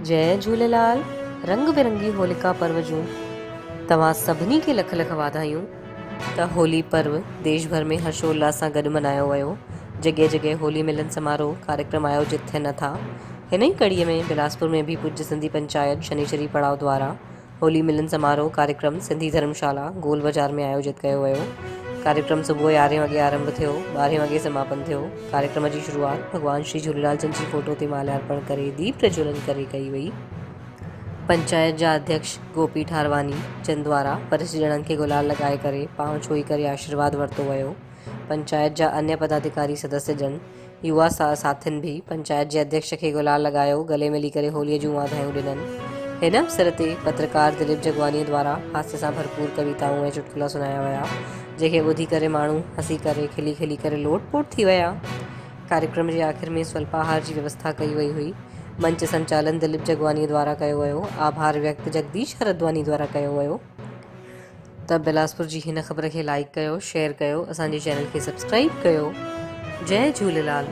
जय झूलेलाल। रंग बिरंगी होलिका पर्व जूं तव्हां सभिनी खे लख लख वाधायूं। त होली पर्व देश भर में हर्षोल्लास सां गॾु मल्हायो वियो। जॻह जॻह होली मिलन समारोह कार्यक्रम आयोजित थियनि था। हिन ई कड़ीअ में बिलासपुर में भी पूज्य सिंधी पंचायत शनिश्चरी पड़ाव द्वारा होली मिलन समारोह कार्यक्रम सिंधी धर्मशाला गोल बाज़ार में आयोजित कयो वियो। कार्यक्रम सुबुह 11 वॻे आरंभ थियो, 12 वॻे समापन थियो। कार्यक्रम जी शुरुआत भगवान श्री झूलेलाल जन जी फोटो ते माल्यार्पण करे दीप प्रज्वलन करे कई वई। पंचायत जा अध्यक्ष गोपी ठारवानी जन द्वारा वरिष्ठ ॼणनि खे गुलाल लॻाए करे पांव छुई करे आशीर्वाद वरितो वियो। पंचायत जा अन्य पदाधिकारी सदस्य जन युवा साथियुनि भी पंचायत जे अध्यक्ष खे गुलाल लॻायो, गले मिली करे होलीअ जूं वाधायूं ॾिननि। हिन अवसर ते पत्रकार दिलीप जगवानी द्वारा हास्य सां भरपूर कविताऊं ऐं चुटकुला सुनाया विया, जंहिंखे ॿुधी करे माण्हू हंसी करे खिली खिली करे लोटपोट थी विया। कार्यक्रम जे आख़िर में स्वल्पाहार जी व्यवस्था कई वई हुई। मंच संचालन दिलीप जगवानी द्वारा कयो वियो। आभार व्यक्त जगदीश हरद्वानी द्वारा कयो वियो। त बिलासपुर जी हिन ख़बर खे लाइक कयो, शेयर कयो, असांजे चैनल खे सब्सक्राइब कयो। जय झूलेलाल।